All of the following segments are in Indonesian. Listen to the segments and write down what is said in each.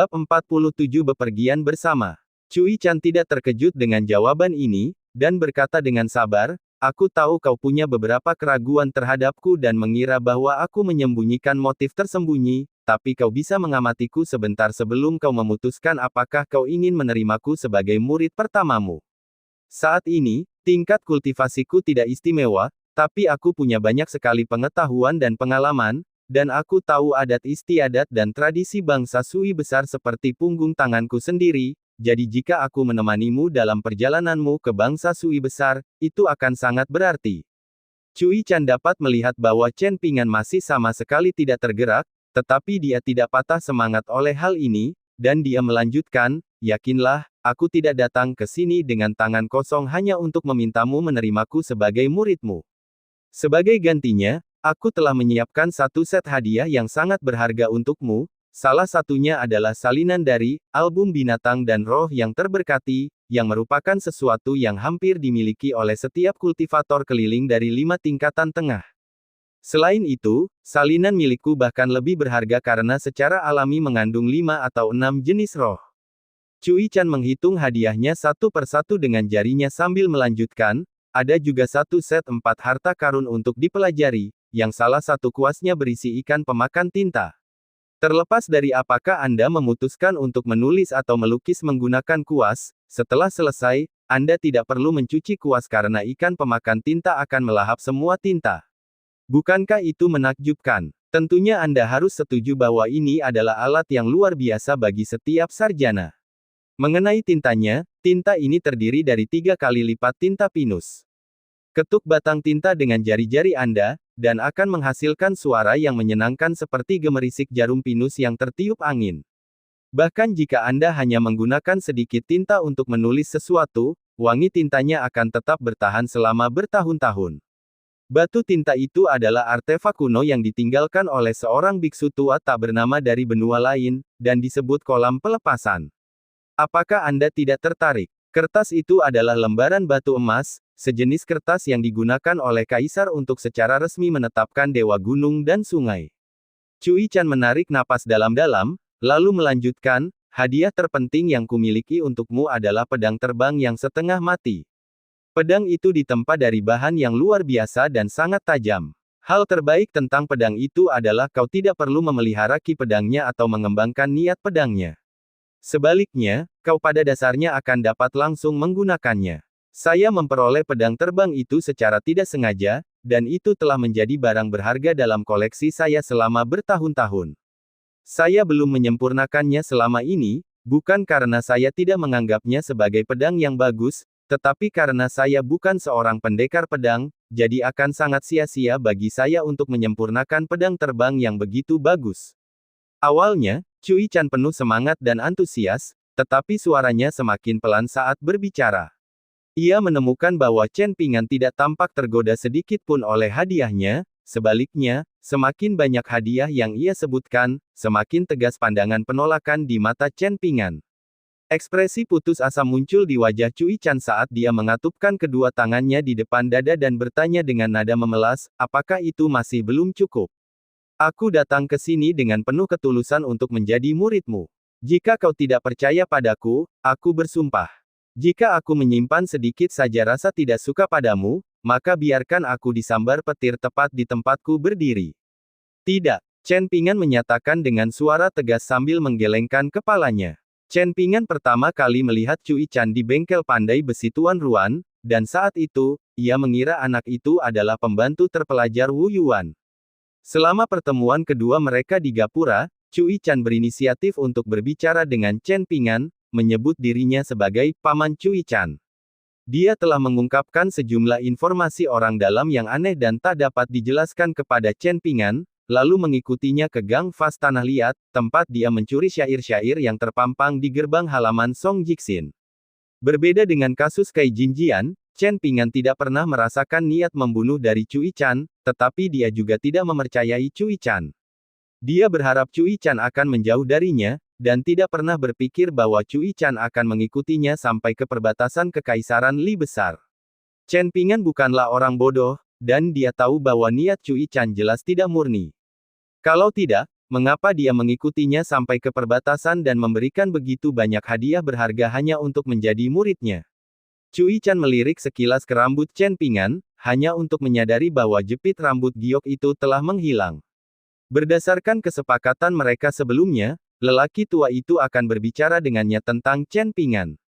Bab 47 Bepergian bersama. Cui Chan tidak terkejut dengan jawaban ini, dan berkata dengan sabar, aku tahu kau punya beberapa keraguan terhadapku dan mengira bahwa aku menyembunyikan motif tersembunyi, tapi kau bisa mengamatiku sebentar sebelum kau memutuskan apakah kau ingin menerimaku sebagai murid pertamamu. Saat ini, tingkat kultivasiku tidak istimewa, tapi aku punya banyak sekali pengetahuan dan pengalaman, dan aku tahu adat istiadat dan tradisi bangsa Sui besar seperti punggung tanganku sendiri, jadi jika aku menemanimu dalam perjalananmu ke bangsa Sui besar, itu akan sangat berarti. Cui Chan dapat melihat bahwa Chen Pingan masih sama sekali tidak tergerak, tetapi dia tidak patah semangat oleh hal ini, dan dia melanjutkan, yakinlah, aku tidak datang ke sini dengan tangan kosong hanya untuk memintamu menerimaku sebagai muridmu. Sebagai gantinya, aku telah menyiapkan satu set hadiah yang sangat berharga untukmu, salah satunya adalah salinan dari album binatang dan roh yang terberkati, yang merupakan sesuatu yang hampir dimiliki oleh setiap kultivator keliling dari 5 tingkatan tengah. Selain itu, salinan milikku bahkan lebih berharga karena secara alami mengandung 5 atau 6 jenis roh. Cui Chan menghitung hadiahnya satu persatu dengan jarinya sambil melanjutkan, ada juga satu set 4 harta karun untuk dipelajari, yang salah satu kuasnya berisi ikan pemakan tinta. Terlepas dari apakah Anda memutuskan untuk menulis atau melukis menggunakan kuas, setelah selesai, Anda tidak perlu mencuci kuas karena ikan pemakan tinta akan melahap semua tinta. Bukankah itu menakjubkan? Tentunya Anda harus setuju bahwa ini adalah alat yang luar biasa bagi setiap sarjana. Mengenai tintanya, tinta ini terdiri dari 3 kali lipat tinta pinus. Ketuk batang tinta dengan jari-jari Anda, dan akan menghasilkan suara yang menyenangkan seperti gemerisik jarum pinus yang tertiup angin. Bahkan jika Anda hanya menggunakan sedikit tinta untuk menulis sesuatu, wangi tintanya akan tetap bertahan selama bertahun-tahun. Batu tinta itu adalah artefak kuno yang ditinggalkan oleh seorang biksu tua tak bernama dari benua lain, dan disebut kolam pelepasan. Apakah Anda tidak tertarik? Kertas itu adalah lembaran batu emas, sejenis kertas yang digunakan oleh kaisar untuk secara resmi menetapkan dewa gunung dan sungai. Cui Chan menarik napas dalam-dalam, lalu melanjutkan, hadiah terpenting yang kumiliki untukmu adalah pedang terbang yang setengah mati. Pedang itu ditempa dari bahan yang luar biasa dan sangat tajam. Hal terbaik tentang pedang itu adalah kau tidak perlu memelihara ki pedangnya atau mengembangkan niat pedangnya. Sebaliknya, kau pada dasarnya akan dapat langsung menggunakannya. Saya memperoleh pedang terbang itu secara tidak sengaja, dan itu telah menjadi barang berharga dalam koleksi saya selama bertahun-tahun. Saya belum menyempurnakannya selama ini, bukan karena saya tidak menganggapnya sebagai pedang yang bagus, tetapi karena saya bukan seorang pendekar pedang, jadi akan sangat sia-sia bagi saya untuk menyempurnakan pedang terbang yang begitu bagus. Awalnya, Cui Chan penuh semangat dan antusias, tetapi suaranya semakin pelan saat berbicara. Ia menemukan bahwa Chen Pingan tidak tampak tergoda sedikit pun oleh hadiahnya, sebaliknya, semakin banyak hadiah yang ia sebutkan, semakin tegas pandangan penolakan di mata Chen Pingan. Ekspresi putus asa muncul di wajah Cui Chan saat dia mengatupkan kedua tangannya di depan dada dan bertanya dengan nada memelas, apakah itu masih belum cukup? Aku datang ke sini dengan penuh ketulusan untuk menjadi muridmu. Jika kau tidak percaya padaku, aku bersumpah. Jika aku menyimpan sedikit saja rasa tidak suka padamu, maka biarkan aku disambar petir tepat di tempatku berdiri. Tidak, Chen Pingan menyatakan dengan suara tegas sambil menggelengkan kepalanya. Chen Pingan pertama kali melihat Cui Chan di bengkel pandai besi Tuan Ruan, dan saat itu, ia mengira anak itu adalah pembantu terpelajar Wu Yuan. Selama pertemuan kedua mereka di Gapura, Cui Chan berinisiatif untuk berbicara dengan Chen Pingan, menyebut dirinya sebagai Paman Cui Chan. Dia telah mengungkapkan sejumlah informasi orang dalam yang aneh dan tak dapat dijelaskan kepada Chen Pingan, lalu mengikutinya ke Gang Fas Tanah Liat, tempat dia mencuri syair-syair yang terpampang di gerbang halaman Song Jixin. Berbeda dengan kasus Kai Jinjian, Chen Pingan tidak pernah merasakan niat membunuh dari Cui Chan, tetapi dia juga tidak mempercayai Cui Chan. Dia berharap Cui Chan akan menjauh darinya, dan tidak pernah berpikir bahwa Cui Chan akan mengikutinya sampai ke perbatasan Kekaisaran Li besar. Chen Pingan bukanlah orang bodoh, dan dia tahu bahwa niat Cui Chan jelas tidak murni. Kalau tidak, mengapa dia mengikutinya sampai ke perbatasan dan memberikan begitu banyak hadiah berharga hanya untuk menjadi muridnya. Cui Chan melirik sekilas ke rambut Chen Pingan, hanya untuk menyadari bahwa jepit rambut giok itu telah menghilang. Berdasarkan kesepakatan mereka sebelumnya, lelaki tua itu akan berbicara dengannya tentang Chen Pingan.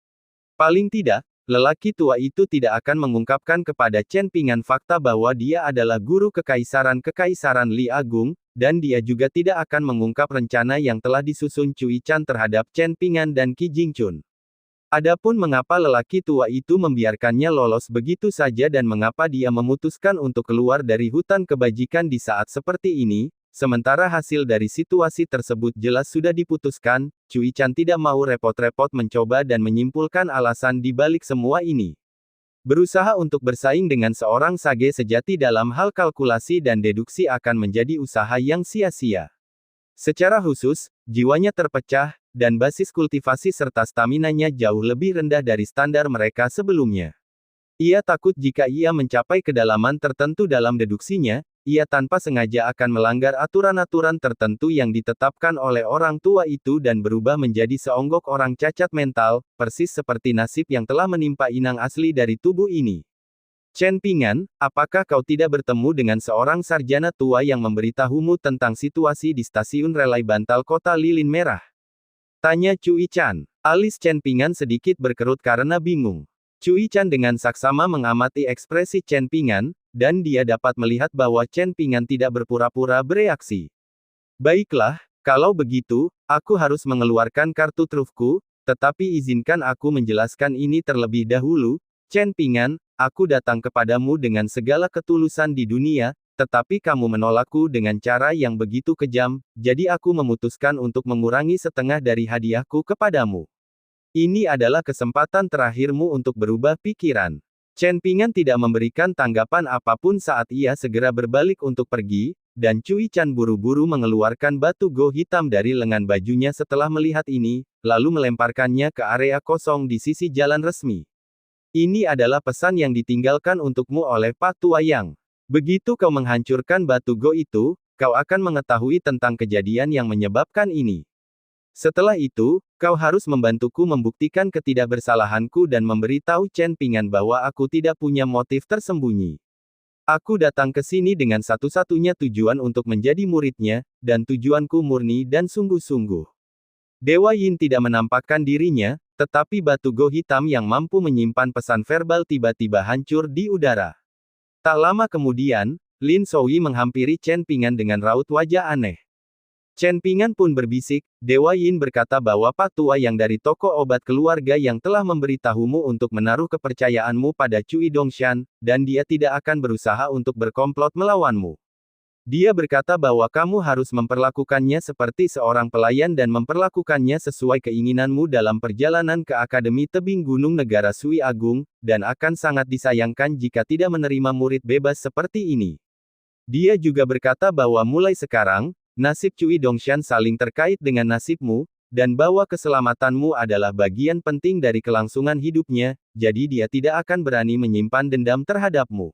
Paling tidak, lelaki tua itu tidak akan mengungkapkan kepada Chen Pingan fakta bahwa dia adalah guru kekaisaran Li Agung, dan dia juga tidak akan mengungkap rencana yang telah disusun Cui Chan terhadap Chen Pingan dan Qi Jingchun. Adapun mengapa lelaki tua itu membiarkannya lolos begitu saja dan mengapa dia memutuskan untuk keluar dari hutan kebajikan di saat seperti ini, sementara hasil dari situasi tersebut jelas sudah diputuskan, Cui Chan tidak mau repot-repot mencoba dan menyimpulkan alasan di balik semua ini. Berusaha untuk bersaing dengan seorang sage sejati dalam hal kalkulasi dan deduksi akan menjadi usaha yang sia-sia. Secara khusus, jiwanya terpecah, dan basis kultivasi serta staminanya jauh lebih rendah dari standar mereka sebelumnya. Ia takut jika ia mencapai kedalaman tertentu dalam deduksinya, ia tanpa sengaja akan melanggar aturan-aturan tertentu yang ditetapkan oleh orang tua itu dan berubah menjadi seonggok orang cacat mental, persis seperti nasib yang telah menimpa inang asli dari tubuh ini. Chen Pingan, apakah kau tidak bertemu dengan seorang sarjana tua yang memberitahumu tentang situasi di stasiun relay bantal kota Lilin Merah? Tanya Cui Chan. Alis Chen Pingan sedikit berkerut karena bingung. Cui Chan dengan saksama mengamati ekspresi Chen Pingan, dan dia dapat melihat bahwa Chen Pingan tidak berpura-pura bereaksi. Baiklah, kalau begitu, aku harus mengeluarkan kartu trufku, tetapi izinkan aku menjelaskan ini terlebih dahulu, Chen Pingan, aku datang kepadamu dengan segala ketulusan di dunia, tetapi kamu menolakku dengan cara yang begitu kejam, jadi aku memutuskan untuk mengurangi setengah dari hadiahku kepadamu. Ini adalah kesempatan terakhirmu untuk berubah pikiran. Chen Pingan tidak memberikan tanggapan apapun saat ia segera berbalik untuk pergi, dan Cui Chan buru-buru mengeluarkan batu go hitam dari lengan bajunya setelah melihat ini, lalu melemparkannya ke area kosong di sisi jalan resmi. Ini adalah pesan yang ditinggalkan untukmu oleh Pak Tua Yang. Begitu kau menghancurkan batu go itu, kau akan mengetahui tentang kejadian yang menyebabkan ini. Setelah itu, kau harus membantuku membuktikan ketidakbersalahanku dan memberitahu Chen Pingan bahwa aku tidak punya motif tersembunyi. Aku datang ke sini dengan satu-satunya tujuan untuk menjadi muridnya, dan tujuanku murni dan sungguh-sungguh. Dewa Yin tidak menampakkan dirinya, tetapi batu go hitam yang mampu menyimpan pesan verbal tiba-tiba hancur di udara. Tak lama kemudian, Lin Soyi menghampiri Chen Pingan dengan raut wajah aneh. Chen Pingan pun berbisik, Dewa Yin berkata bahwa Pak Tua yang dari toko obat keluarga yang telah memberitahumu untuk menaruh kepercayaanmu pada Cui Dongshan, dan dia tidak akan berusaha untuk berkomplot melawanmu. Dia berkata bahwa kamu harus memperlakukannya seperti seorang pelayan dan memperlakukannya sesuai keinginanmu dalam perjalanan ke Akademi Tebing Gunung Negara Sui Agung, dan akan sangat disayangkan jika tidak menerima murid bebas seperti ini. Dia juga berkata bahwa mulai sekarang, nasib Cui Dongshan saling terkait dengan nasibmu, dan bahwa keselamatanmu adalah bagian penting dari kelangsungan hidupnya, jadi dia tidak akan berani menyimpan dendam terhadapmu.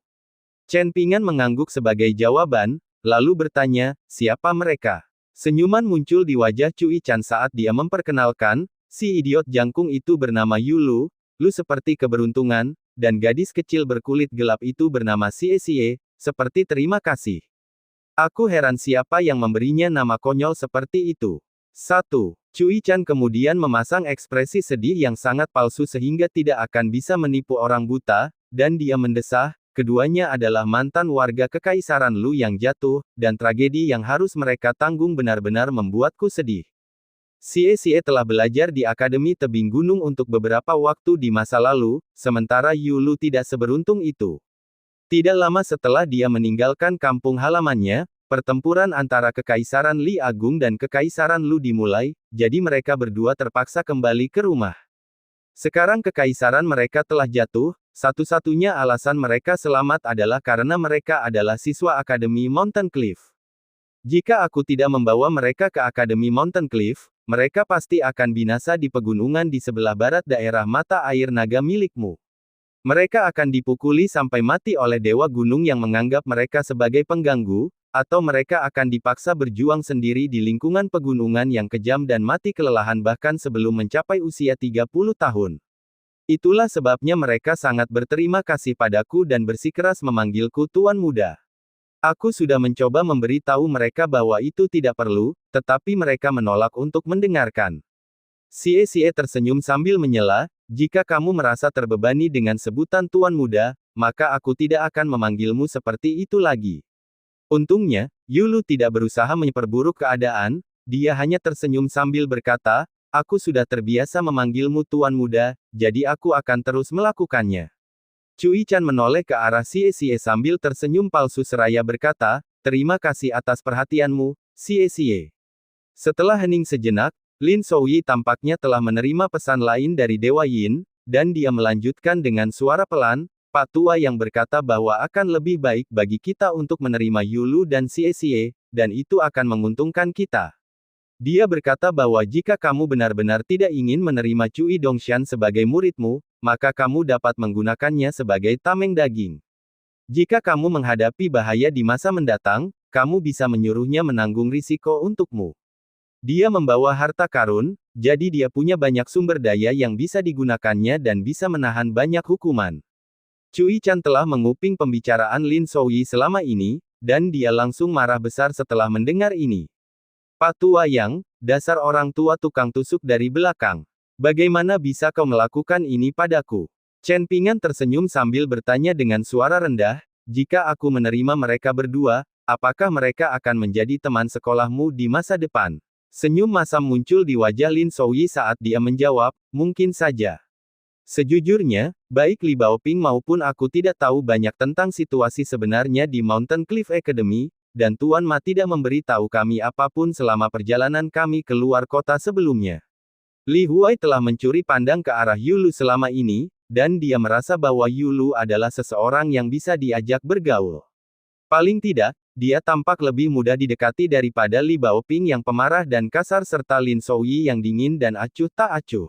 Chen Pingan mengangguk sebagai jawaban, lalu bertanya, siapa mereka? Senyuman muncul di wajah Cui Chan saat dia memperkenalkan, si idiot jangkung itu bernama Yulu, Lu seperti keberuntungan, dan gadis kecil berkulit gelap itu bernama Xie, seperti terima kasih. Aku heran siapa yang memberinya nama konyol seperti itu. 1. Cui Chan kemudian memasang ekspresi sedih yang sangat palsu sehingga tidak akan bisa menipu orang buta, dan dia mendesah, keduanya adalah mantan warga kekaisaran Lu yang jatuh, dan tragedi yang harus mereka tanggung benar-benar membuatku sedih. Xie telah belajar di Akademi Tebing Gunung untuk beberapa waktu di masa lalu, sementara Yulu tidak seberuntung itu. Tidak lama setelah dia meninggalkan kampung halamannya, pertempuran antara Kekaisaran Li Agung dan Kekaisaran Lu dimulai, jadi mereka berdua terpaksa kembali ke rumah. Sekarang kekaisaran mereka telah jatuh, satu-satunya alasan mereka selamat adalah karena mereka adalah siswa Akademi Mountain Cliff. Jika aku tidak membawa mereka ke Akademi Mountain Cliff, mereka pasti akan binasa di pegunungan di sebelah barat daerah mata air naga milikmu. Mereka akan dipukuli sampai mati oleh Dewa Gunung yang menganggap mereka sebagai pengganggu, atau mereka akan dipaksa berjuang sendiri di lingkungan pegunungan yang kejam dan mati kelelahan bahkan sebelum mencapai usia 30 tahun. Itulah sebabnya mereka sangat berterima kasih padaku dan bersikeras memanggilku Tuan Muda. Aku sudah mencoba memberi tahu mereka bahwa itu tidak perlu, tetapi mereka menolak untuk mendengarkan. Xie tersenyum sambil menyela, jika kamu merasa terbebani dengan sebutan Tuan Muda, maka aku tidak akan memanggilmu seperti itu lagi. Untungnya, Yulu tidak berusaha memperburuk keadaan, dia hanya tersenyum sambil berkata, aku sudah terbiasa memanggilmu Tuan Muda, jadi aku akan terus melakukannya. Cui Chan menoleh ke arah Xie sambil tersenyum palsu seraya berkata, terima kasih atas perhatianmu, Xie. Setelah hening sejenak, Lin Souyi tampaknya telah menerima pesan lain dari Dewa Yin, dan dia melanjutkan dengan suara pelan, Pak Tua yang berkata bahwa akan lebih baik bagi kita untuk menerima Yulu dan Xie, dan itu akan menguntungkan kita. Dia berkata bahwa jika kamu benar-benar tidak ingin menerima Cui Dongshan sebagai muridmu, maka kamu dapat menggunakannya sebagai tameng daging. Jika kamu menghadapi bahaya di masa mendatang, kamu bisa menyuruhnya menanggung risiko untukmu. Dia membawa harta karun, jadi dia punya banyak sumber daya yang bisa digunakannya dan bisa menahan banyak hukuman. Cui Chan telah menguping pembicaraan Lin Souyi selama ini, dan dia langsung marah besar setelah mendengar ini. Pak Tua Yang, dasar orang tua tukang tusuk dari belakang. Bagaimana bisa kau melakukan ini padaku? Chen Pingan tersenyum sambil bertanya dengan suara rendah, jika aku menerima mereka berdua, apakah mereka akan menjadi teman sekolahmu di masa depan? Senyum masam muncul di wajah Lin Souyi saat dia menjawab, mungkin saja. Sejujurnya, baik Li Baoping maupun aku tidak tahu banyak tentang situasi sebenarnya di Mountain Cliff Academy, dan Tuan Ma tidak memberi tahu kami apapun selama perjalanan kami keluar kota sebelumnya. Li Huai telah mencuri pandang ke arah Yulu selama ini, dan dia merasa bahwa Yulu adalah seseorang yang bisa diajak bergaul. Paling tidak, dia tampak lebih mudah didekati daripada Li Baoping yang pemarah dan kasar serta Lin Souyi yang dingin dan acuh tak acuh.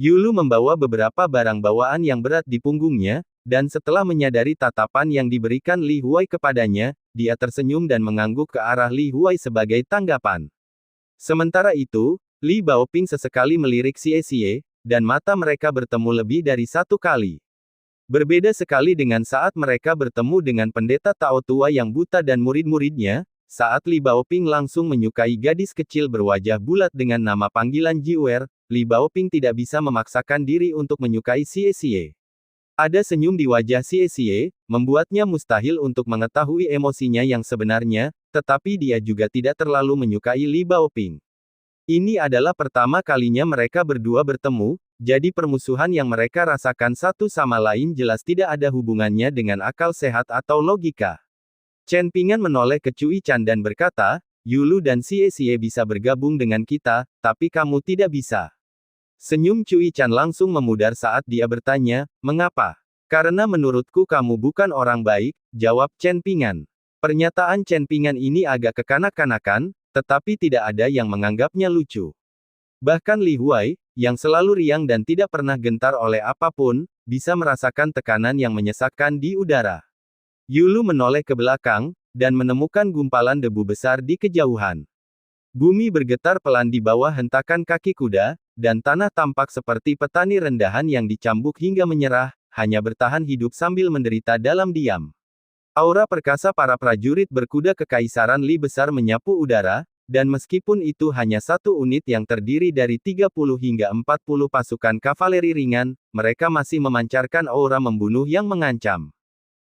Yulu membawa beberapa barang bawaan yang berat di punggungnya, dan setelah menyadari tatapan yang diberikan Li Huai kepadanya, dia tersenyum dan mengangguk ke arah Li Huai sebagai tanggapan. Sementara itu, Li Baoping sesekali melirik Xie, dan mata mereka bertemu lebih dari satu kali. Berbeda sekali dengan saat mereka bertemu dengan pendeta Tao tua yang buta dan murid-muridnya, saat Li Baoping langsung menyukai gadis kecil berwajah bulat dengan nama panggilan Jiwer, Li Baoping tidak bisa memaksakan diri untuk menyukai Xie. Ada senyum di wajah Xie, membuatnya mustahil untuk mengetahui emosinya yang sebenarnya, tetapi dia juga tidak terlalu menyukai Li Baoping. Ini adalah pertama kalinya mereka berdua bertemu, jadi permusuhan yang mereka rasakan satu sama lain jelas tidak ada hubungannya dengan akal sehat atau logika. Chen Pingan menoleh ke Cui Chan dan berkata, Yulu dan Xie bisa bergabung dengan kita, tapi kamu tidak bisa. Senyum Cui Chan langsung memudar saat dia bertanya, mengapa? Karena menurutku kamu bukan orang baik, jawab Chen Pingan. Pernyataan Chen Pingan ini agak kekanak-kanakan, tetapi tidak ada yang menganggapnya lucu. Bahkan Li Huai, yang selalu riang dan tidak pernah gentar oleh apapun, bisa merasakan tekanan yang menyesakkan di udara. Yulu menoleh ke belakang, dan menemukan gumpalan debu besar di kejauhan. Bumi bergetar pelan di bawah hentakan kaki kuda, dan tanah tampak seperti petani rendahan yang dicambuk hingga menyerah, hanya bertahan hidup sambil menderita dalam diam. Aura perkasa para prajurit berkuda kekaisaran Li besar menyapu udara, dan meskipun itu hanya satu unit yang terdiri dari 30 hingga 40 pasukan kavaleri ringan, mereka masih memancarkan aura membunuh yang mengancam.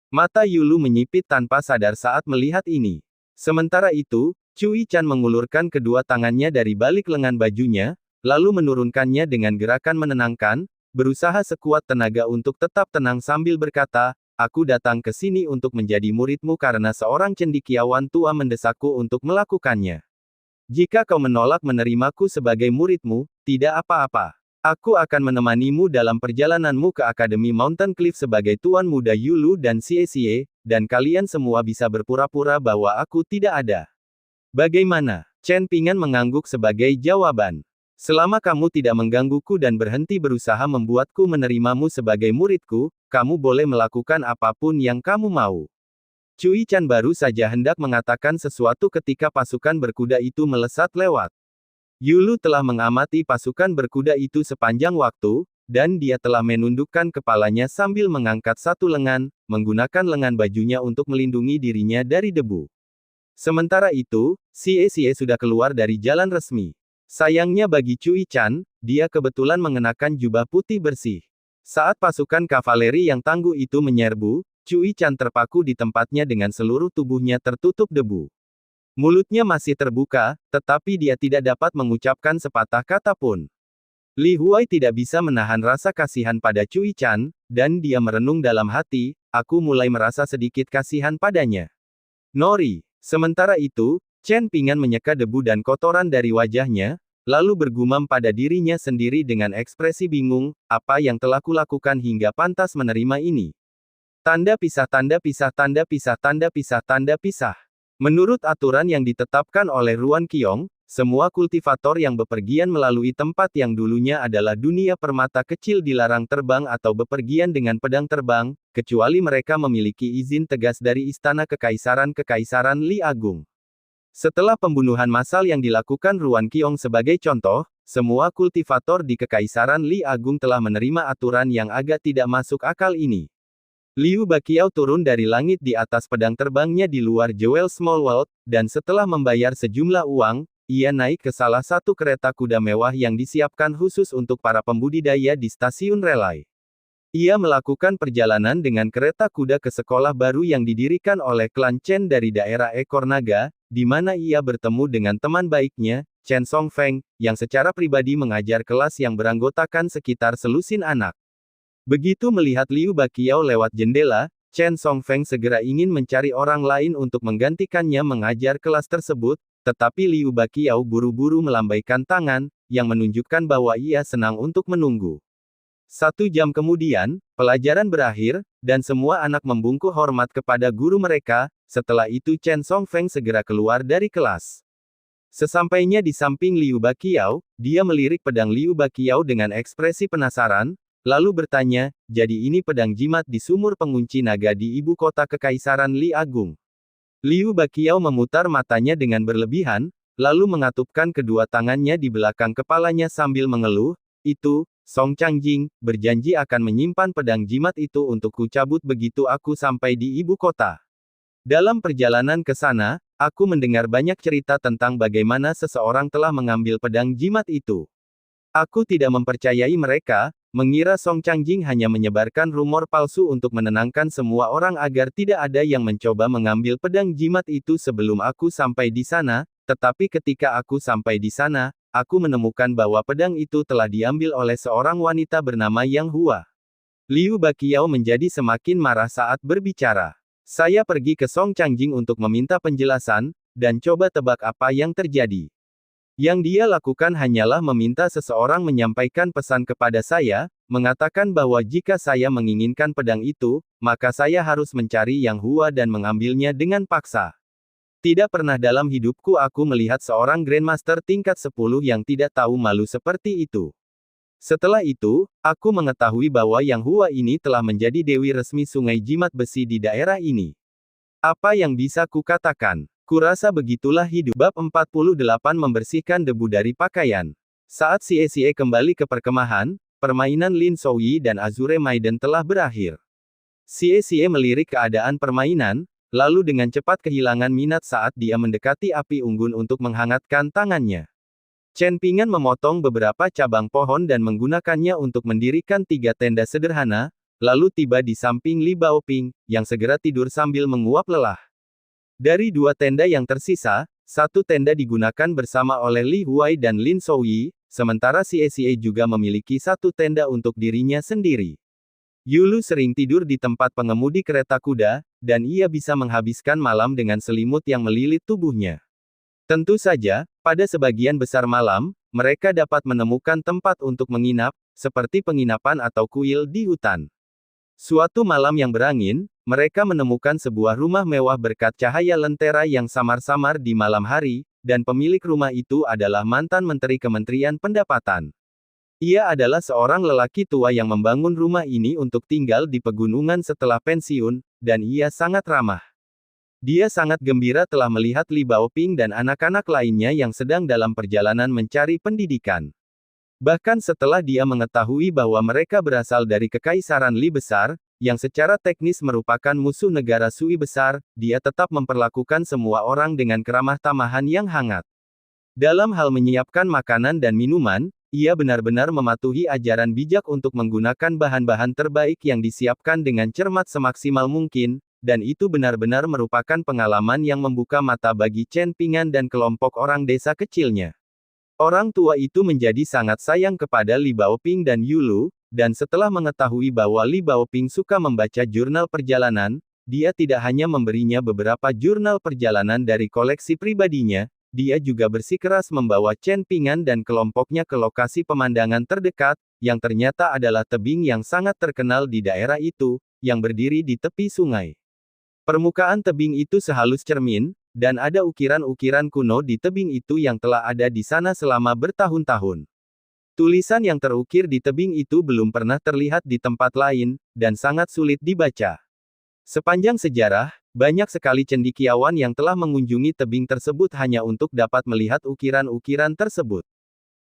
Mata Yulu menyipit tanpa sadar saat melihat ini. Sementara itu, Cui Chan mengulurkan kedua tangannya dari balik lengan bajunya, lalu menurunkannya dengan gerakan menenangkan, berusaha sekuat tenaga untuk tetap tenang sambil berkata, aku datang ke sini untuk menjadi muridmu karena seorang cendekiawan tua mendesakku untuk melakukannya. Jika kau menolak menerimaku sebagai muridmu, tidak apa-apa. Aku akan menemanimu dalam perjalananmu ke Akademi Mountain Cliff sebagai Tuan Muda Yulu dan Xie, dan kalian semua bisa berpura-pura bahwa aku tidak ada. Bagaimana? Chen Pingan mengangguk sebagai jawaban. Selama kamu tidak menggangguku dan berhenti berusaha membuatku menerimamu sebagai muridku, kamu boleh melakukan apapun yang kamu mau. Cui Chan baru saja hendak mengatakan sesuatu ketika pasukan berkuda itu melesat lewat. Yulu telah mengamati pasukan berkuda itu sepanjang waktu, dan dia telah menundukkan kepalanya sambil mengangkat satu lengan, menggunakan lengan bajunya untuk melindungi dirinya dari debu. Sementara itu, Xie sudah keluar dari jalan resmi. Sayangnya bagi Cui Chan, dia kebetulan mengenakan jubah putih bersih. Saat pasukan kavaleri yang tangguh itu menyerbu, Cui Chan terpaku di tempatnya dengan seluruh tubuhnya tertutup debu. Mulutnya masih terbuka, tetapi dia tidak dapat mengucapkan sepatah kata pun. Li Huai tidak bisa menahan rasa kasihan pada Cui Chan, dan dia merenung dalam hati, aku mulai merasa sedikit kasihan padanya. Nori. Sementara itu, Chen Pingan menyeka debu dan kotoran dari wajahnya, lalu bergumam pada dirinya sendiri dengan ekspresi bingung, apa yang telah kulakukan hingga pantas menerima ini. Tanda pisah tanda pisah tanda pisah tanda pisah tanda pisah. Menurut aturan yang ditetapkan oleh Ruan Qiong, semua kultivator yang bepergian melalui tempat yang dulunya adalah dunia permata kecil dilarang terbang atau bepergian dengan pedang terbang, kecuali mereka memiliki izin tegas dari Istana Kekaisaran Li Agung. Setelah pembunuhan massal yang dilakukan Ruan Qiong sebagai contoh, semua kultivator di Kekaisaran Li Agung telah menerima aturan yang agak tidak masuk akal ini. Liu Baqiao turun dari langit di atas pedang terbangnya di luar Jewel Small World, dan setelah membayar sejumlah uang, ia naik ke salah satu kereta kuda mewah yang disiapkan khusus untuk para pembudidaya di stasiun relay. Ia melakukan perjalanan dengan kereta kuda ke sekolah baru yang didirikan oleh klan Chen dari daerah Ekor Naga, di mana ia bertemu dengan teman baiknya, Chen Songfeng, yang secara pribadi mengajar kelas yang beranggotakan sekitar selusin anak. Begitu melihat Liu Baqiao lewat jendela, Chen Songfeng segera ingin mencari orang lain untuk menggantikannya mengajar kelas tersebut, tetapi Liu Baqiao buru-buru melambaikan tangan, yang menunjukkan bahwa ia senang untuk menunggu. 1 jam kemudian, pelajaran berakhir, dan semua anak membungkuk hormat kepada guru mereka. Setelah itu Chen Songfeng segera keluar dari kelas. Sesampainya di samping Liu Baqiao, dia melirik pedang Liu Baqiao dengan ekspresi penasaran, lalu bertanya, jadi ini pedang jimat di sumur pengunci naga di ibu kota Kekaisaran Li Agung. Liu Baqiao memutar matanya dengan berlebihan, lalu mengatupkan kedua tangannya di belakang kepalanya sambil mengeluh, itu, Song Changjing, berjanji akan menyimpan pedang jimat itu untuk kucabut begitu aku sampai di ibu kota. Dalam perjalanan ke sana, aku mendengar banyak cerita tentang bagaimana seseorang telah mengambil pedang jimat itu. Aku tidak mempercayai mereka, mengira Song Changjing hanya menyebarkan rumor palsu untuk menenangkan semua orang agar tidak ada yang mencoba mengambil pedang jimat itu sebelum aku sampai di sana, tetapi ketika aku sampai di sana, aku menemukan bahwa pedang itu telah diambil oleh seorang wanita bernama Yang Hua. Liu Baqiao menjadi semakin marah saat berbicara. Saya pergi ke Song Changjing untuk meminta penjelasan, dan coba tebak apa yang terjadi. Yang dia lakukan hanyalah meminta seseorang menyampaikan pesan kepada saya, mengatakan bahwa jika saya menginginkan pedang itu, maka saya harus mencari Yang Hua dan mengambilnya dengan paksa. Tidak pernah dalam hidupku aku melihat seorang Grandmaster tingkat 10 yang tidak tahu malu seperti itu. Setelah itu, aku mengetahui bahwa Yang Hua ini telah menjadi dewi resmi Sungai Jimat Besi di daerah ini. Apa yang bisa kukatakan? Kurasa begitulah hidup. Bab 48 Membersihkan debu dari pakaian. Saat Xie kembali ke perkemahan, permainan Lin Souyi dan Azure Maiden telah berakhir. Xie melirik keadaan permainan, lalu dengan cepat kehilangan minat saat dia mendekati api unggun untuk menghangatkan tangannya. Chen Pingan memotong beberapa cabang pohon dan menggunakannya untuk mendirikan 3 tenda sederhana, lalu tiba di samping Li Baoping, yang segera tidur sambil menguap lelah. Dari 2 tenda yang tersisa, 1 tenda digunakan bersama oleh Li Huai dan Lin Souyi, sementara Xie juga memiliki 1 tenda untuk dirinya sendiri. Yulu sering tidur di tempat pengemudi kereta kuda, dan ia bisa menghabiskan malam dengan selimut yang melilit tubuhnya. Tentu saja, pada sebagian besar malam, mereka dapat menemukan tempat untuk menginap, seperti penginapan atau kuil di hutan. Suatu malam yang berangin, mereka menemukan sebuah rumah mewah berkat cahaya lentera yang samar-samar di malam hari, dan pemilik rumah itu adalah mantan Menteri Kementerian Pendapatan. Ia adalah seorang lelaki tua yang membangun rumah ini untuk tinggal di pegunungan setelah pensiun, dan ia sangat ramah. Dia sangat gembira telah melihat Li Baoping dan anak-anak lainnya yang sedang dalam perjalanan mencari pendidikan. Bahkan setelah dia mengetahui bahwa mereka berasal dari Kekaisaran Li Besar, yang secara teknis merupakan musuh negara Sui Besar, dia tetap memperlakukan semua orang dengan keramah tamahan yang hangat. Dalam hal menyiapkan makanan dan minuman, ia benar-benar mematuhi ajaran bijak untuk menggunakan bahan-bahan terbaik yang disiapkan dengan cermat semaksimal mungkin, dan itu benar-benar merupakan pengalaman yang membuka mata bagi Chen Pingan dan kelompok orang desa kecilnya. Orang tua itu menjadi sangat sayang kepada Li Baoping dan Yulu, dan setelah mengetahui bahwa Li Baoping suka membaca jurnal perjalanan, dia tidak hanya memberinya beberapa jurnal perjalanan dari koleksi pribadinya, dia juga bersikeras membawa Chen Pingan dan kelompoknya ke lokasi pemandangan terdekat, yang ternyata adalah tebing yang sangat terkenal di daerah itu, yang berdiri di tepi sungai. Permukaan tebing itu sehalus cermin, dan ada ukiran-ukiran kuno di tebing itu yang telah ada di sana selama bertahun-tahun. Tulisan yang terukir di tebing itu belum pernah terlihat di tempat lain, dan sangat sulit dibaca. Sepanjang sejarah, banyak sekali cendekiawan yang telah mengunjungi tebing tersebut hanya untuk dapat melihat ukiran-ukiran tersebut.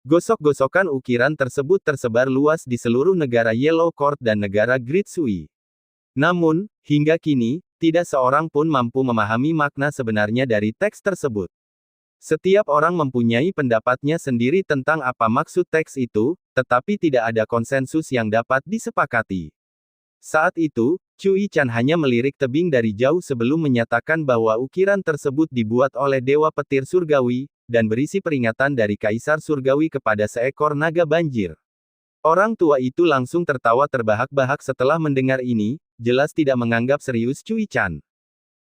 Gosok-gosokan ukiran tersebut tersebar luas di seluruh negara Yellow Court dan negara Great Sui. Namun, hingga kini, tidak seorang pun mampu memahami makna sebenarnya dari teks tersebut. Setiap orang mempunyai pendapatnya sendiri tentang apa maksud teks itu, tetapi tidak ada konsensus yang dapat disepakati. Saat itu, Cui Chan hanya melirik tebing dari jauh sebelum menyatakan bahwa ukiran tersebut dibuat oleh Dewa Petir Surgawi, dan berisi peringatan dari Kaisar Surgawi kepada seekor naga banjir. Orang tua itu langsung tertawa terbahak-bahak setelah mendengar ini, jelas tidak menganggap serius Cui Chan.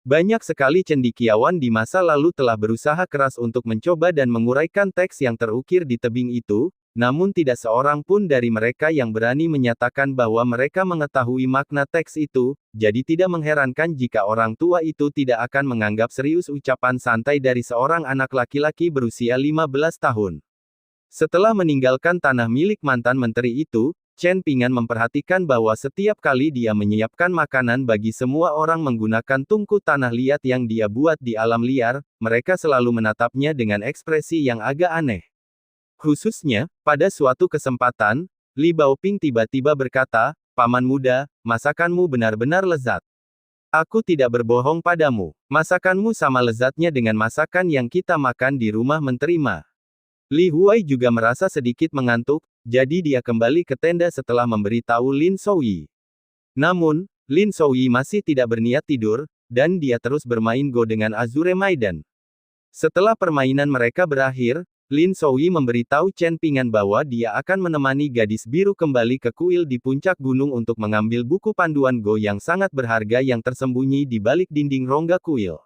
Banyak sekali cendekiawan di masa lalu telah berusaha keras untuk mencoba dan menguraikan teks yang terukir di tebing itu, namun tidak seorang pun dari mereka yang berani menyatakan bahwa mereka mengetahui makna teks itu, jadi tidak mengherankan jika orang tua itu tidak akan menganggap serius ucapan santai dari seorang anak laki-laki berusia 15 tahun. Setelah meninggalkan tanah milik mantan menteri itu, Chen Pingan memperhatikan bahwa setiap kali dia menyiapkan makanan bagi semua orang menggunakan tungku tanah liat yang dia buat di alam liar, mereka selalu menatapnya dengan ekspresi yang agak aneh. Khususnya, pada suatu kesempatan, Li Baoping tiba-tiba berkata, "Paman muda, masakanmu benar-benar lezat. Aku tidak berbohong padamu, masakanmu sama lezatnya dengan masakan yang kita makan di rumah menteri Ma." Li Huai juga merasa sedikit mengantuk, jadi dia kembali ke tenda setelah memberitahu Lin Souyi. Namun, Lin Souyi masih tidak berniat tidur, dan dia terus bermain Go dengan Azure Maiden. Setelah permainan mereka berakhir, Lin Souyi memberitahu Chen Pingan bahwa dia akan menemani gadis biru kembali ke kuil di puncak gunung untuk mengambil buku panduan Go yang sangat berharga yang tersembunyi di balik dinding rongga kuil.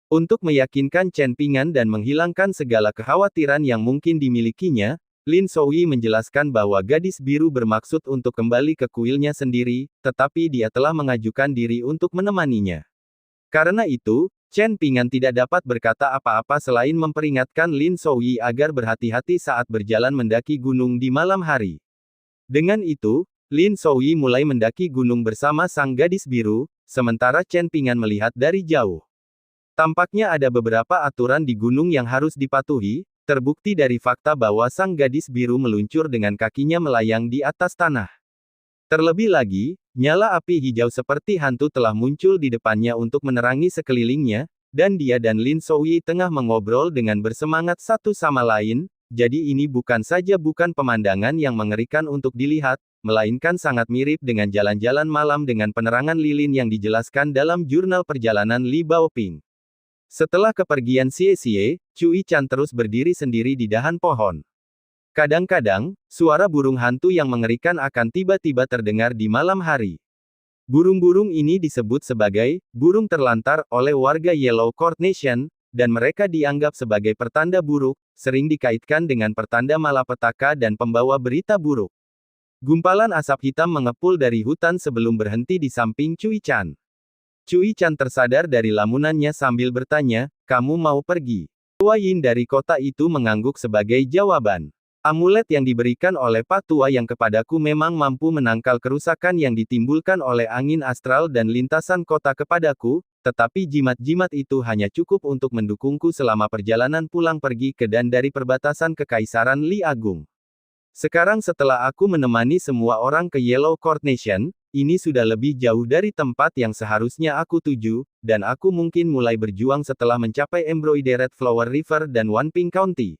Untuk meyakinkan Chen Pingan dan menghilangkan segala kekhawatiran yang mungkin dimilikinya, Lin Souyi menjelaskan bahwa gadis biru bermaksud untuk kembali ke kuilnya sendiri, tetapi dia telah mengajukan diri untuk menemaninya. Karena itu, Chen Pingan tidak dapat berkata apa-apa selain memperingatkan Lin Souyi agar berhati-hati saat berjalan mendaki gunung di malam hari. Dengan itu, Lin Souyi mulai mendaki gunung bersama sang gadis biru, sementara Chen Pingan melihat dari jauh. Tampaknya ada beberapa aturan di gunung yang harus dipatuhi, terbukti dari fakta bahwa sang gadis biru meluncur dengan kakinya melayang di atas tanah. Terlebih lagi, nyala api hijau seperti hantu telah muncul di depannya untuk menerangi sekelilingnya, dan dia dan Lin Souyi tengah mengobrol dengan bersemangat satu sama lain, jadi ini bukan saja bukan pemandangan yang mengerikan untuk dilihat, melainkan sangat mirip dengan jalan-jalan malam dengan penerangan lilin yang dijelaskan dalam jurnal perjalanan Li Baoping. Setelah kepergian Xie, Cui Chan terus berdiri sendiri di dahan pohon. Kadang-kadang, suara burung hantu yang mengerikan akan tiba-tiba terdengar di malam hari. Burung-burung ini disebut sebagai burung terlantar oleh warga Yellow Court Nation, dan mereka dianggap sebagai pertanda buruk, sering dikaitkan dengan pertanda malapetaka dan pembawa berita buruk. Gumpalan asap hitam mengepul dari hutan sebelum berhenti di samping Cui Chan. Cui Chan tersadar dari lamunannya sambil bertanya, "Kamu mau pergi?" Hua Yin dari kota itu mengangguk sebagai jawaban. Amulet yang diberikan oleh Pak Tua yang kepadaku memang mampu menangkal kerusakan yang ditimbulkan oleh angin astral dan lintasan kota kepadaku, tetapi jimat-jimat itu hanya cukup untuk mendukungku selama perjalanan pulang pergi ke dan dari perbatasan Kekaisaran Li Agung. Sekarang setelah aku menemani semua orang ke Yellow Court Nation, ini sudah lebih jauh dari tempat yang seharusnya aku tuju, dan aku mungkin mulai berjuang setelah mencapai Embroidered Flower River dan Wanping County.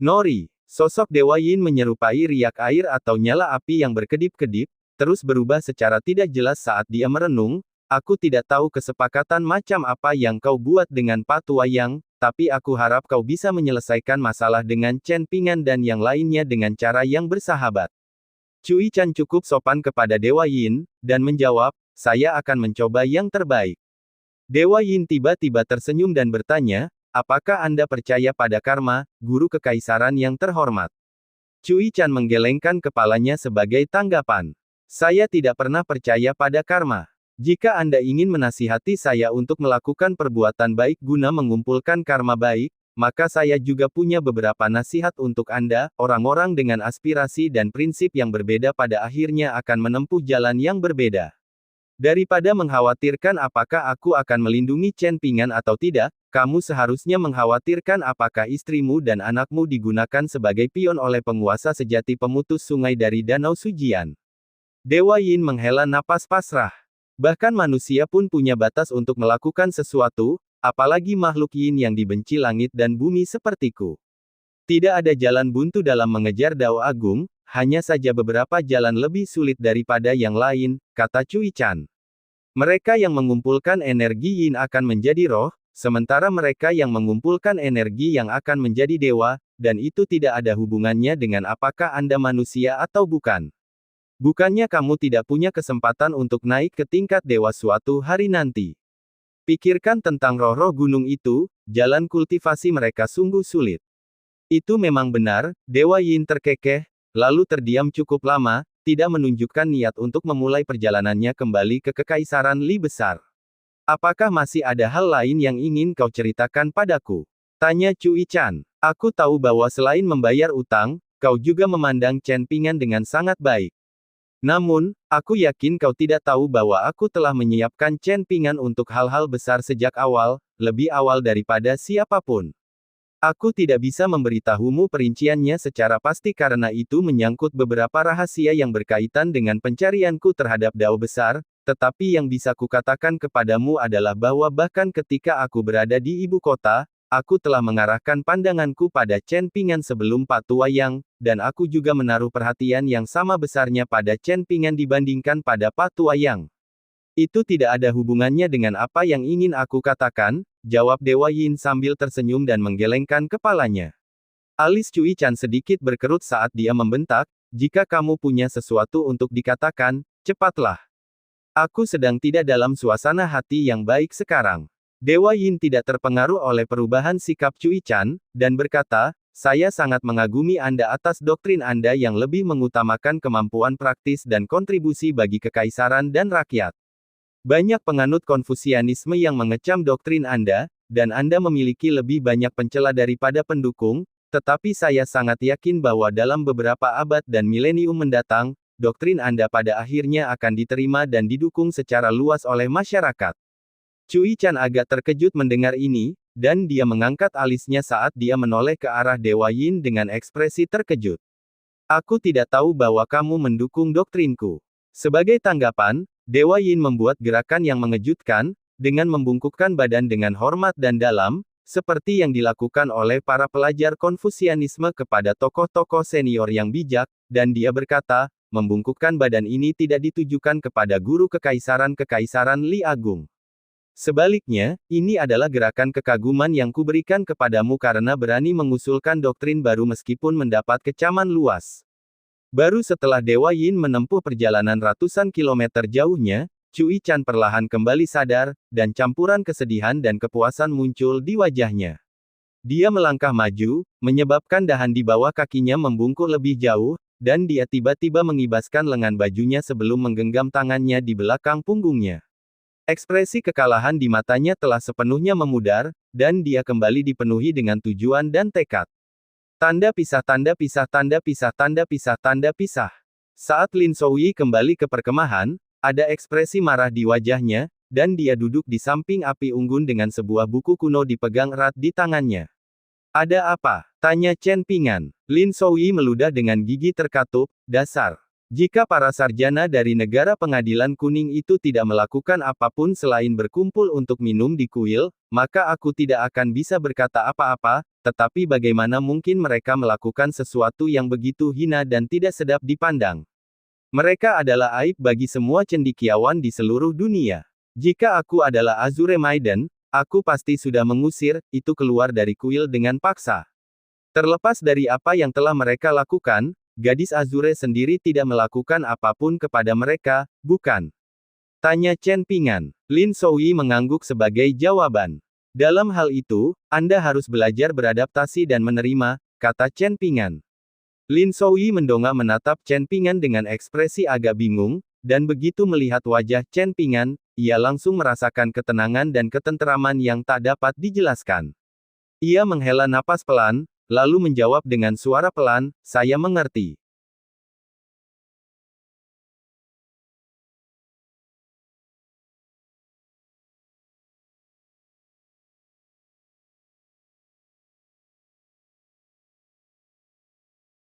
Nori, sosok Dewa Yin menyerupai riak air atau nyala api yang berkedip-kedip, terus berubah secara tidak jelas saat dia merenung. Aku tidak tahu kesepakatan macam apa yang kau buat dengan Pak Tua Yang, tapi aku harap kau bisa menyelesaikan masalah dengan Chen Pingan dan yang lainnya dengan cara yang bersahabat. Cui Chan cukup sopan kepada Dewa Yin, dan menjawab, saya akan mencoba yang terbaik. Dewa Yin tiba-tiba tersenyum dan bertanya, apakah Anda percaya pada karma, guru kekaisaran yang terhormat? Cui Chan menggelengkan kepalanya sebagai tanggapan. Saya tidak pernah percaya pada karma. Jika Anda ingin menasihati saya untuk melakukan perbuatan baik guna mengumpulkan karma baik, maka saya juga punya beberapa nasihat untuk Anda. Orang-orang dengan aspirasi dan prinsip yang berbeda pada akhirnya akan menempuh jalan yang berbeda. Daripada mengkhawatirkan apakah aku akan melindungi Chen Pingan atau tidak, kamu seharusnya mengkhawatirkan apakah istrimu dan anakmu digunakan sebagai pion oleh penguasa sejati pemutus sungai dari Danau Sujian. Dewa Yin menghela napas pasrah. Bahkan manusia pun punya batas untuk melakukan sesuatu, apalagi makhluk Yin yang dibenci langit dan bumi sepertiku. Tidak ada jalan buntu dalam mengejar Dao Agung, hanya saja beberapa jalan lebih sulit daripada yang lain, kata Cui Chan. Mereka yang mengumpulkan energi Yin akan menjadi roh, sementara mereka yang mengumpulkan energi yang akan menjadi dewa, dan itu tidak ada hubungannya dengan apakah Anda manusia atau bukan. Bukannya kamu tidak punya kesempatan untuk naik ke tingkat dewa suatu hari nanti. Pikirkan tentang roh-roh gunung itu, jalan kultivasi mereka sungguh sulit. Itu memang benar, Dewa Yin terkekeh, lalu terdiam cukup lama, tidak menunjukkan niat untuk memulai perjalanannya kembali ke Kekaisaran Li Besar. Apakah masih ada hal lain yang ingin kau ceritakan padaku? Tanya Cui Chan. Aku tahu bahwa selain membayar utang, kau juga memandang Chen Pingan dengan sangat baik. Namun, aku yakin kau tidak tahu bahwa aku telah menyiapkan Chen Pingan untuk hal-hal besar sejak awal, lebih awal daripada siapapun. Aku tidak bisa memberitahumu perinciannya secara pasti karena itu menyangkut beberapa rahasia yang berkaitan dengan pencarianku terhadap Dao besar, tetapi yang bisa kukatakan kepadamu adalah bahwa bahkan ketika aku berada di ibu kota, aku telah mengarahkan pandanganku pada Chen Pingan sebelum Pak Tua Yang, dan aku juga menaruh perhatian yang sama besarnya pada Chen Pingan dibandingkan pada Pak Tua Yang. Itu tidak ada hubungannya dengan apa yang ingin aku katakan, jawab Dewa Yin sambil tersenyum dan menggelengkan kepalanya. Alis Cui Chan sedikit berkerut saat dia membentak, jika kamu punya sesuatu untuk dikatakan, cepatlah. Aku sedang tidak dalam suasana hati yang baik sekarang. Dewa Yin tidak terpengaruh oleh perubahan sikap Cui Chan, dan berkata, saya sangat mengagumi Anda atas doktrin Anda yang lebih mengutamakan kemampuan praktis dan kontribusi bagi kekaisaran dan rakyat. Banyak penganut Konfusianisme yang mengecam doktrin Anda, dan Anda memiliki lebih banyak pencela daripada pendukung, tetapi saya sangat yakin bahwa dalam beberapa abad dan milenium mendatang, doktrin Anda pada akhirnya akan diterima dan didukung secara luas oleh masyarakat. Cui Chan agak terkejut mendengar ini, dan dia mengangkat alisnya saat dia menoleh ke arah Dewa Yin dengan ekspresi terkejut. Aku tidak tahu bahwa kamu mendukung doktrinku. Sebagai tanggapan, Dewa Yin membuat gerakan yang mengejutkan, dengan membungkukkan badan dengan hormat dan dalam, seperti yang dilakukan oleh para pelajar Konfusianisme kepada tokoh-tokoh senior yang bijak, dan dia berkata, membungkukkan badan ini tidak ditujukan kepada guru kekaisaran Li Agung. Sebaliknya, ini adalah gerakan kekaguman yang kuberikan kepadamu karena berani mengusulkan doktrin baru meskipun mendapat kecaman luas. Baru setelah Dewa Yin menempuh perjalanan ratusan kilometer jauhnya, Cui Chan perlahan kembali sadar, dan campuran kesedihan dan kepuasan muncul di wajahnya. Dia melangkah maju, menyebabkan dahan di bawah kakinya membungkuk lebih jauh, dan dia tiba-tiba mengibaskan lengan bajunya sebelum menggenggam tangannya di belakang punggungnya. Ekspresi kekalahan di matanya telah sepenuhnya memudar, dan dia kembali dipenuhi dengan tujuan dan tekad. Tanda pisah tanda pisah tanda pisah tanda pisah tanda pisah. Saat Lin Souyi kembali ke perkemahan, ada ekspresi marah di wajahnya, dan dia duduk di samping api unggun dengan sebuah buku kuno dipegang erat di tangannya. Ada apa? Tanya Chen Pingan. Lin Souyi meludah dengan gigi terkatup, dasar. Jika para sarjana dari negara pengadilan kuning itu tidak melakukan apapun selain berkumpul untuk minum di kuil, maka aku tidak akan bisa berkata apa-apa, tetapi bagaimana mungkin mereka melakukan sesuatu yang begitu hina dan tidak sedap dipandang? Mereka adalah aib bagi semua cendekiawan di seluruh dunia. Jika aku adalah Azure Maiden, aku pasti sudah mengusir itu keluar dari kuil dengan paksa. Terlepas dari apa yang telah mereka lakukan, gadis Azure sendiri tidak melakukan apapun kepada mereka, bukan? Tanya Chen Pingan. Lin Souyi mengangguk sebagai jawaban. Dalam hal itu, Anda harus belajar beradaptasi dan menerima, kata Chen Pingan. Lin Souyi mendongak menatap Chen Pingan dengan ekspresi agak bingung, dan begitu melihat wajah Chen Pingan, ia langsung merasakan ketenangan dan ketenteraman yang tak dapat dijelaskan. Ia menghela napas pelan, lalu menjawab dengan suara pelan, "Saya mengerti."